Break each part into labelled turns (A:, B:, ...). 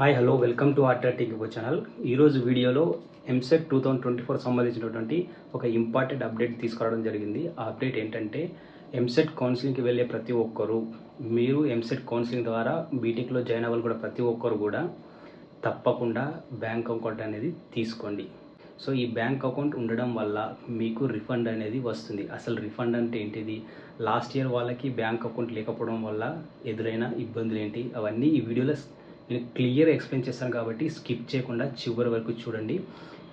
A: Hi hello welcome to ఆర్టీఆర్టీకి channel. ఈరోజు వీడియోలో ఎంసెట్ 2024 సంబంధించినటువంటి ఒక ఇంపార్టెంట్ అప్డేట్ తీసుకురావడం జరిగింది. ఆ అప్డేట్ ఏంటంటే ఎంసెట్ కౌన్సిలింగ్కి వెళ్ళే ప్రతి ఒక్కరు, మీరు ఎంసెట్ కౌన్సిలింగ్ ద్వారా బీటెక్లో జాయిన్ అవ్వాలి కూడా ప్రతి ఒక్కరు కూడా తప్పకుండా బ్యాంక్ అకౌంట్ అనేది తీసుకోండి. సో ఈ బ్యాంక్ అకౌంట్ ఉండడం వల్ల మీకు రిఫండ్ అనేది వస్తుంది. అసలు రిఫండ్ అంటే ఏంటిది, లాస్ట్ ఇయర్ వాళ్ళకి బ్యాంక్ అకౌంట్ లేకపోవడం వల్ల ఎదురైన ఇబ్బందులు ఏంటి, అవన్నీ ఈ వీడియోలో నేను క్లియర్ ఎక్స్ప్లెయిన్ చేస్తాను. కాబట్టి స్కిప్ చేయకుండా చివరి వరకు చూడండి.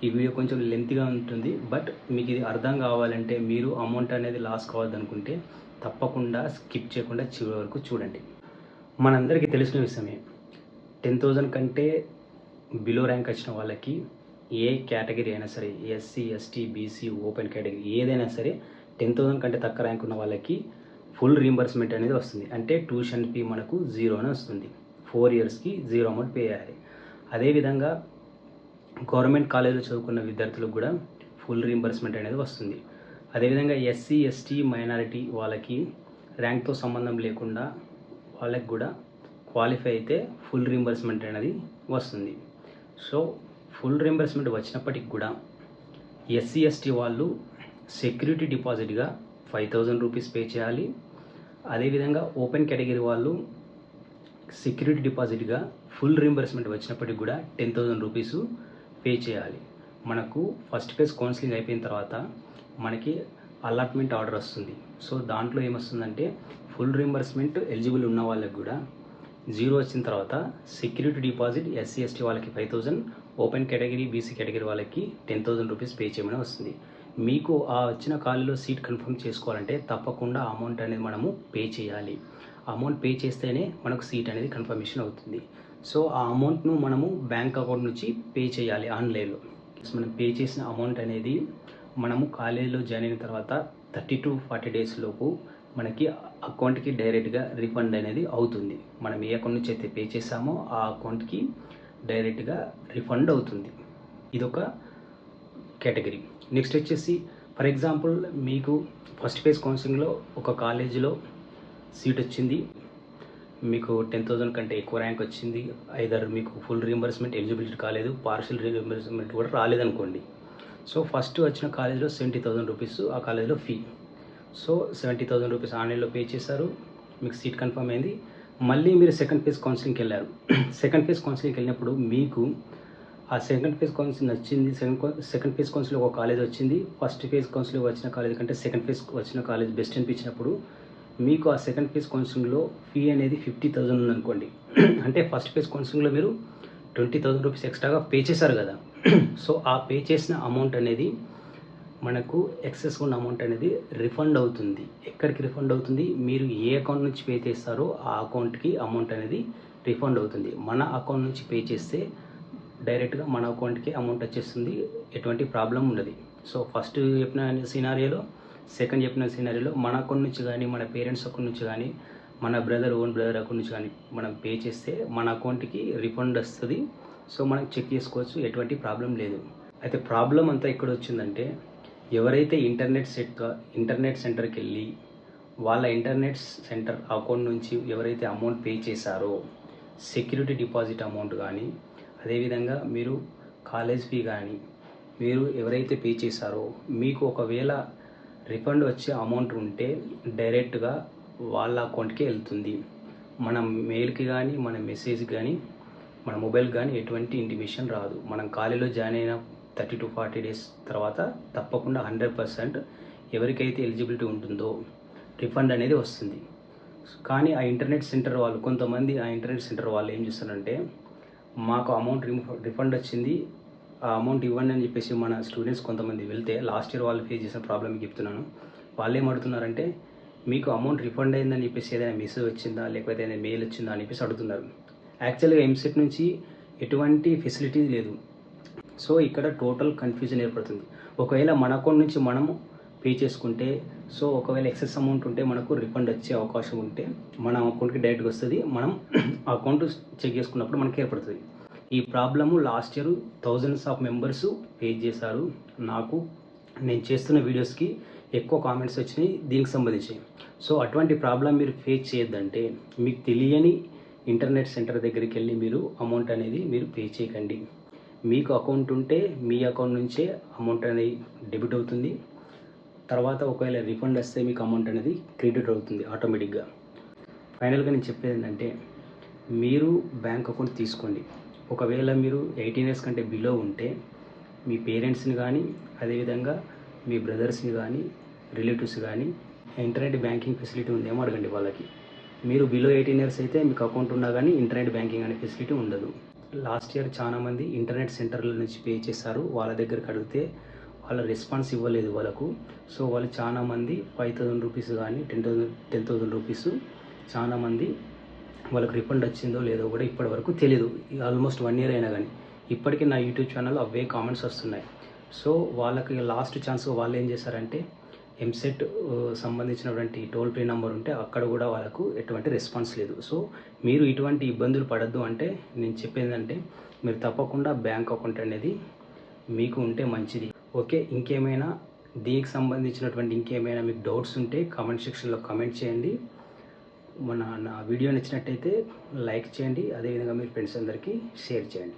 A: ఈ వీడియో కొంచెం లెంత్గా ఉంటుంది, బట్ మీకు ఇది అర్థం కావాలంటే, మీరు అమౌంట్ అనేది లాస్ కావద్దనుకుంటే తప్పకుండా స్కిప్ చేయకుండా చివరి వరకు చూడండి. మనందరికీ తెలిసిన విషయమే, 10,000 కంటే బిలో ర్యాంక్ వచ్చిన వాళ్ళకి ఏ కేటగిరీ అయినా సరే, SC ST BC open category ఏదైనా సరే 10,000 కంటే తక్కువ ర్యాంక్ ఉన్న వాళ్ళకి ఫుల్ రీంబర్స్మెంట్ అనేది వస్తుంది. అంటే ట్యూషన్ ఫీ మనకు 0 అని వస్తుంది. 4 ఇయర్స్కి 0 అమౌంట్ పే చేయాలి. అదేవిధంగా గవర్నమెంట్ కాలేజీలో చదువుకున్న విద్యార్థులకు కూడా ఫుల్ రీంబర్స్మెంట్ అనేది వస్తుంది. అదేవిధంగా ఎస్సీ ఎస్టీ మైనారిటీ వాళ్ళకి ర్యాంక్తో సంబంధం లేకుండా వాళ్ళకి కూడా క్వాలిఫై అయితే ఫుల్ రీంబర్స్మెంట్ అనేది వస్తుంది. సో ఫుల్ రీంబర్స్మెంట్ వచ్చినప్పటికి కూడా ఎస్సీ ఎస్టీ వాళ్ళు సెక్యూరిటీ డిపాజిట్గా 5,000 రూపీస్ పే చేయాలి. అదేవిధంగా ఓపెన్ కేటగిరీ వాళ్ళు సెక్యూరిటీ డిపాజిట్గా ఫుల్ రీంబర్స్మెంట్ వచ్చినప్పటికి కూడా 10,000 రూపీస్ పే చేయాలి. మనకు ఫస్ట్ ఫేజ్ కౌన్సిలింగ్ అయిపోయిన తర్వాత మనకి అలాట్మెంట్ ఆర్డర్ వస్తుంది. సో దాంట్లో ఏమొస్తుందంటే, ఫుల్ రీంబర్స్మెంట్ ఎలిజిబుల్ ఉన్న వాళ్ళకి కూడా 0 వచ్చిన తర్వాత సెక్యూరిటీ డిపాజిట్ ఎస్సీ ఎస్టీ వాళ్ళకి 5,000, ఓపెన్ కేటగిరీ బీసీ కేటగిరీ వాళ్ళకి 10,000 రూపీస్ పే చేయమని వస్తుంది. మీకు ఆ వచ్చిన కాలేజీలో సీట్ కన్ఫర్మ్ చేసుకోవాలంటే తప్పకుండా అమౌంట్ అనేది మనము పే చేయాలి. అమౌంట్ పే చేస్తేనే మనకు సీట్ అనేది కన్ఫర్మేషన్ అవుతుంది. సో ఆ అమౌంట్ను మనము బ్యాంక్ అకౌంట్ నుంచి పే చేయాలి ఆన్లైన్లో. మనం పే చేసిన అమౌంట్ అనేది మనము కాలేజీలో జాయిన్ అయిన తర్వాత 30 to 40 డేస్ లోపు మనకి అకౌంట్కి డైరెక్ట్గా రిఫండ్ అనేది అవుతుంది. మనం ఏ అకౌంట్ నుంచి అయితే పే చేసామో ఆ అకౌంట్కి డైరెక్ట్గా రిఫండ్ అవుతుంది. ఇదొక కేటగిరీ. నెక్స్ట్ వచ్చేసి, ఫర్ ఎగ్జాంపుల్ మీకు ఫస్ట్ ఫేజ్ కౌన్సిలింగ్లో ఒక కాలేజీలో సీట్ వచ్చింది, మీకు 10,000 కంటే ఎక్కువ ర్యాంక్ వచ్చింది, ఐదర్ మీకు ఫుల్ రీంబర్స్మెంట్ ఎలిజిబిలిటీ కాలేదు, పార్షియల్ రీంబర్స్మెంట్ కూడా రాలేదనుకోండి. సో ఫస్ట్ వచ్చిన కాలేజీలో 70,000 రూపీస్ ఆ కాలేజీలో ఫీ. సో 70,000 రూపీస్ ఆన్లైన్లో పే చేశారు, మీకు సీట్ కన్ఫర్మ్ అయింది. మళ్ళీ మీరు సెకండ్ ఫేజ్ కౌన్సిలింగ్కి వెళ్ళారు. సెకండ్ ఫేజ్ కౌన్సిలింగ్కి వెళ్ళినప్పుడు మీకు ఆ సెకండ్ ఫేజ్ కౌన్సిలింగ్ వచ్చింది, సెకండ్ ఫేజ్ కౌన్సిలింగ్ ఒక కాలేజ్ వచ్చింది, ఫస్ట్ ఫేజ్ కౌన్సిలింగ్ వచ్చిన కాలేజ్ కంటే సెకండ్ ఫేజ్ వచ్చిన కాలేజ్ బెస్ట్ అనిపించినప్పుడు మీకు ఆ సెకండ్ ఫేజ్ కౌన్సిలింగ్లో ఫీ అనేది 50,000 ఉందనుకోండి. అంటే ఫస్ట్ ఫేజ్ కౌన్సిలింగ్లో మీరు 20,000 రూపీస్ ఎక్స్ట్రాగా పే చేశారు కదా. సో ఆ పే చేసిన అమౌంట్ అనేది మనకు ఎక్సెస్ ఉన్న అమౌంట్ అనేది రిఫండ్ అవుతుంది. ఎక్కడికి రిఫండ్ అవుతుంది, మీరు ఏ అకౌంట్ నుంచి పే చేస్తారో ఆ అకౌంట్కి అమౌంట్ అనేది రిఫండ్ అవుతుంది. మన అకౌంట్ నుంచి పే చేస్తే డైరెక్ట్గా మన అకౌంట్కి అమౌంట్ వచ్చేస్తుంది, ఎటువంటి ప్రాబ్లం ఉండదు. సో ఫస్ట్ చెప్పిన సినారియోలో, సెకండ్ చెప్పిన సినారియోలో మన అకౌంట్ నుంచి కానీ, మన పేరెంట్స్ అకౌంట్ నుంచి కానీ, మన ఓన్ బ్రదర్ అకౌంట్ నుంచి కానీ మనం పే చేస్తే మన అకౌంట్కి రిఫండ్ వస్తుంది. సో మనం చెక్ చేసుకోవచ్చు, ఎటువంటి ప్రాబ్లం లేదు. అయితే ప్రాబ్లం అంతా ఎక్కడ వచ్చిందంటే, ఎవరైతే ఇంటర్నెట్ సెంటర్కి వెళ్ళి వాళ్ళ ఇంటర్నెట్ సెంటర్ అకౌంట్ నుంచి ఎవరైతే అమౌంట్ పే చేశారో, సెక్యూరిటీ డిపాజిట్ అమౌంట్ కానీ, అదేవిధంగా మీరు కాలేజ్ ఫీ కానీ మీరు ఎవరైతే పే చేశారో, మీకు ఒకవేళ రిఫండ్ వచ్చే అమౌంట్ ఉంటే డైరెక్ట్గా వాళ్ళ అకౌంట్కి వెళ్తుంది. మన మెయిల్కి కానీ, మన మెసేజ్కి కానీ, మన మొబైల్ కానీ ఎటువంటి ఇంటిమేషన్ రాదు. మనం కాలేజీలో జాయిన్ అయిన 30 to 40 డేస్ తర్వాత తప్పకుండా 100% ఎవరికైతే ఎలిజిబిలిటీ ఉంటుందో రిఫండ్ అనేది వస్తుంది. కానీ ఆ ఇంటర్నెట్ సెంటర్ వాళ్ళు, కొంతమంది ఆ ఇంటర్నెట్ సెంటర్ వాళ్ళు ఏం చేస్తారంటే, మాకు అమౌంట్ రిఫండ్ వచ్చింది, ఆ అమౌంట్ ఇవ్వండి అని చెప్పేసి మన స్టూడెంట్స్ కొంతమంది వెళ్తే, లాస్ట్ ఇయర్ వాళ్ళు ఫేస్ చేసిన ప్రాబ్లమ్ చెప్తున్నాను. వాళ్ళు ఏం అడుగుతున్నారంటే, మీకు అమౌంట్ రిఫండ్ అయిందని చెప్పేసి ఏదైనా మెసేజ్ వచ్చిందా, లేకపోతే ఏదైనా మెయిల్ వచ్చిందా అని చెప్పేసి అడుగుతున్నారు. యాక్చువల్గా ఎంసెట్ నుంచి ఎటువంటి ఫెసిలిటీ లేదు. సో ఇక్కడ టోటల్ కన్ఫ్యూజన్ ఏర్పడుతుంది. ఒకవేళ మన అకౌంట్ నుంచి మనము పే చేసుకుంటే, సో ఒకవేళ ఎక్సెస్ అమౌంట్ ఉంటే మనకు రిఫండ్ వచ్చే అవకాశం ఉంటే మన అకౌంట్కి డైరెక్ట్గా వస్తుంది. మనం అకౌంట్ చెక్ చేసుకున్నప్పుడు మనకి ఏర్పడుతుంది. ఈ problem last year thousands of members face చేశారు. నేను చేస్తున్న వీడియోస్కి ఎక్కువ కామెంట్స్ వచ్చినాయి దీనికి సంబంధించి. సో అటువంటి ప్రాబ్లం మీరు ఫేస్ చేయొద్దంటే, మీకు తెలియని ఇంటర్నెట్ సెంటర్ దగ్గరికి వెళ్ళి మీరు అమౌంట్ అనేది మీరు పే చేయకండి. మీకు అకౌంట్ ఉంటే మీ అకౌంట్ నుంచే అమౌంట్ అనేది డెబిట్ అవుతుంది. తర్వాత ఒకవేళ రిఫండ్ వస్తే మీకు అమౌంట్ అనేది క్రెడిట్ అవుతుంది ఆటోమేటిక్గా. ఫైనల్గా నేను చెప్పేది ఏంటంటే, మీరు బ్యాంక్ అకౌంట్ తీసుకోండి. ఒకవేళ మీరు 18 ఇయర్స్ కంటే బిలో ఉంటే మీ పేరెంట్స్ని కానీ, అదేవిధంగా మీ బ్రదర్స్ని కానీ, రిలేటివ్స్ కానీ ఇంటర్నెట్ బ్యాంకింగ్ ఫెసిలిటీ ఉందేమో అడగండి వాళ్ళకి. మీరు బిలో 18 ఇయర్స్ అయితే మీకు అకౌంట్ ఉన్నా కానీ ఇంటర్నెట్ బ్యాంకింగ్ అనే ఫెసిలిటీ ఉండదు. లాస్ట్ ఇయర్ చాలామంది ఇంటర్నెట్ సెంటర్ల నుంచి పే చేశారు. వాళ్ళ దగ్గరికి అడిగితే వాళ్ళ రెస్పాన్స్ ఇవ్వలేదు వాళ్ళకు. సో వాళ్ళు చాలామంది 5,000 రూపీస్ కానీ 10,000 రూపీస్ చాలామంది వాళ్ళకి రిఫండ్ వచ్చిందో లేదో కూడా ఇప్పటివరకు తెలియదు. ఆల్మోస్ట్ 1 ఇయర్ అయినా కానీ ఇప్పటికీ నా యూట్యూబ్ ఛానల్ అవే కామెంట్స్ వస్తున్నాయి. సో వాళ్ళకి లాస్ట్ ఛాన్స్ వాళ్ళు ఏం చేశారంటే ఎంసెట్ సంబంధించినటువంటి టోల్ ఫ్రీ నెంబర్ ఉంటే అక్కడ కూడా వాళ్ళకు ఎటువంటి రెస్పాన్స్ లేదు. సో మీరు ఇటువంటి ఇబ్బందులు పడద్దు అంటే నేను చెప్పేది అంటే మీరు తప్పకుండా బ్యాంక్ అకౌంట్ అనేది మీకు ఉంటే మంచిది. ఓకే, ఇంకేమైనా దీనికి సంబంధించినటువంటి ఇంకేమైనా మీకు డౌట్స్ ఉంటే కామెంట్ సెక్షన్లో కామెంట్ చేయండి. నా వీడియో నచ్చినట్టయితే లైక్ చేయండి. అదేవిధంగా మీ ఫ్రెండ్స్ అందరికీ షేర్ చేయండి.